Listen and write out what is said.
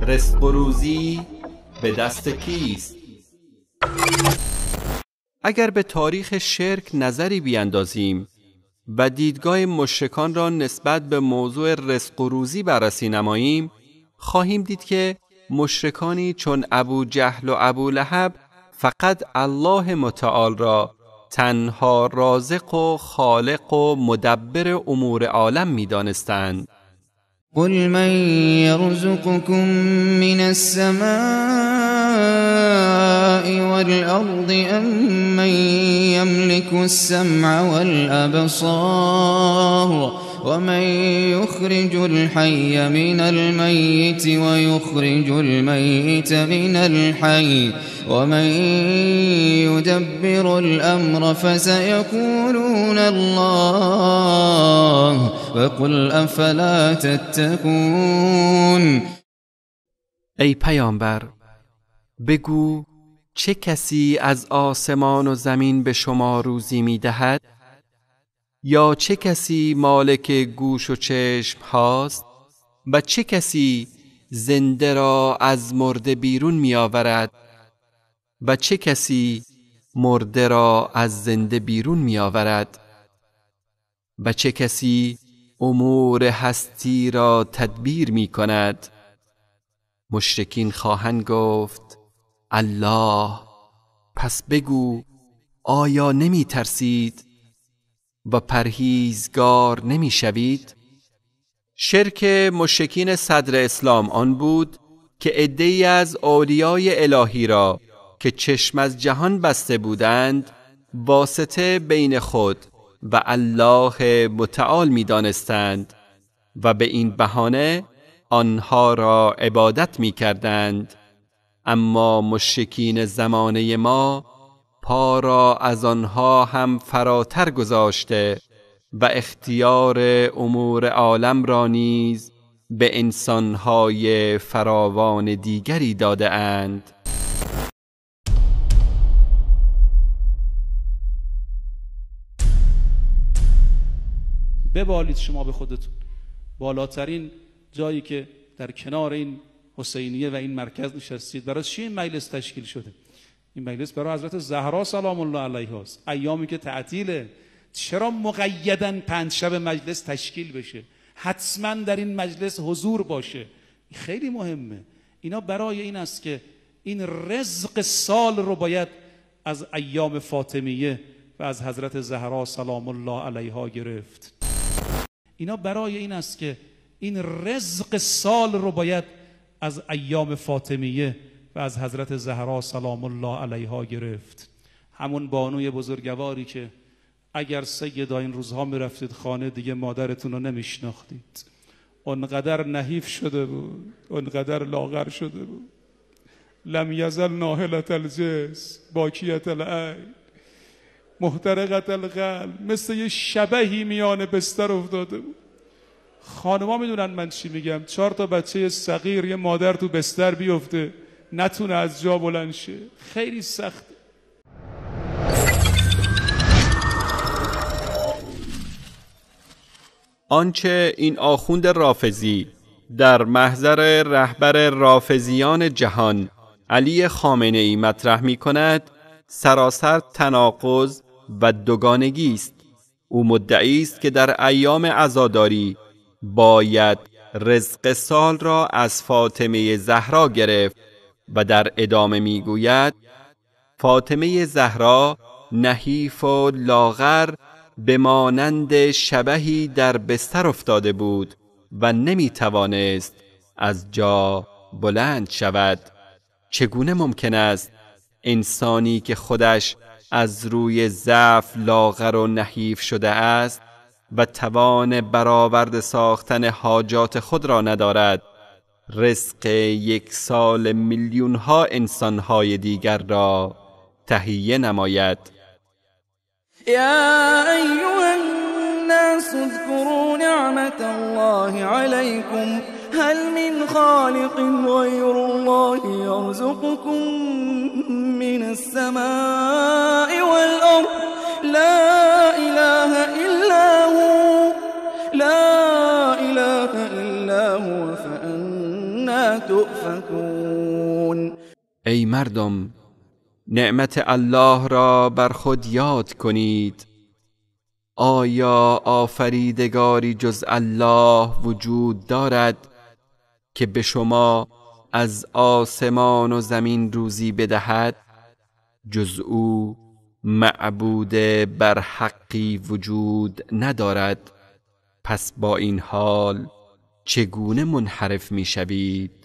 رزق و روزی به دست کیست؟ اگر به تاریخ شرک نظری بیندازیم و دیدگاه مشرکان را نسبت به موضوع رزق و روزی بررسی نماییم، خواهیم دید که مشرکانی چون ابو جهل و ابو لهب فقط الله متعال را تنها رازق و خالق و مدبر امور عالم می دانستند. قل من يرزقكم من السماء والأرض أم من يملك السمع والأبصار ومن يخرج الحي من الميت ويخرج الميت من الحي ومن يدبر الأمر فسيقولون الله فقل أفلا تتقون. ای پیامبر، بگو چه کسی از آسمان و زمین به شما روزی می دهد؟ یا چه کسی مالک گوش و چشم هاست؟ و چه کسی زنده را از مرده بیرون می آورد؟ و چه کسی مرده را از زنده بیرون می آورد؟ و چه کسی امور هستی را تدبیر می کند؟ مشرکین خواهند گفت الله. پس بگو آیا نمی ترسید و پرهیزگار نمی شوید؟ شرک مشرکین صدر اسلام آن بود که عده‌ای از اولیای الهی را که چشم از جهان بسته بودند واسطه بین خود و الله متعال می دانستند و به این بهانه آنها را عبادت می کردند. اما مشرکین زمانه ما پا را از آنها هم فراتر گذاشته و اختیار امور عالم را نیز به انسانهای فراوان دیگری داده اند. ببالید شما به خودتون بالاترین جایی که در کنار این حسینیه و این مرکز نشستید. برای چی این مجلس تشکیل شده؟ این مجلس برای حضرت زهرا سلام الله علیها است. ایامی که تعطیله، چرا مقیداً 5 شب مجلس تشکیل بشه؟ حتما در این مجلس حضور باشه. خیلی مهمه. اینا برای این است که این رزق سال رو باید از ایام فاطمیه و از حضرت زهرا سلام الله علیها گرفت. اینا برای این است که این رزق سال رو باید از ایام فاطمیه و از حضرت زهرا سلام الله علیها گرفت. همون بانوی بزرگواری که اگر سیدا این روزها میرفتید خانه دیگه مادرتون رو نمیشناختید. اونقدر نحیف شده بود، اونقدر لاغر شده بود. لم یزل ناهلت الجسم باکیت العین محترقت القلب، مثل یه شبحی میان بستر افتاده بود. خانما میدونن من چی میگم. 4 تا بچه صغیر، یه مادر تو بستر بیفته نتونه از جا بلند شه، خیلی سخته. آنچه این آخوند رافضی در محضر رهبر رافضیان جهان علی خامنه ای مطرح می کند سراسر تناقض و دوگانگی است. او مدعی است که در ایام عزاداری باید رزق سال را از فاطمه زهرا گرفت و در ادامه می گوید فاطمه زهرا نحیف و لاغر به مانند شبحی در بستر افتاده بود و نمی توانست از جا بلند شود. چگونه ممکن است انسانی که خودش از روی ضعف لاغر و نحیف شده است و توان برآورده ساختن حاجات خود را ندارد، رزق 1 سال میلیون‌ها انسان‌های دیگر را تهیه نماید؟ يا أيها الناس اذكروا نعمة الله عليكم هل من خالق غير الله يرزقكم من السماء والأرض لا إله إلا هو فأنا لا تؤفكون. ای مردم، نعمت الله را بر خود یاد کنید. آیا آفریدگاری جز الله وجود دارد که به شما از آسمان و زمین روزی بدهد؟ جز او معبود بر حقی وجود ندارد. پس با این حال چگونه منحرف می شوید؟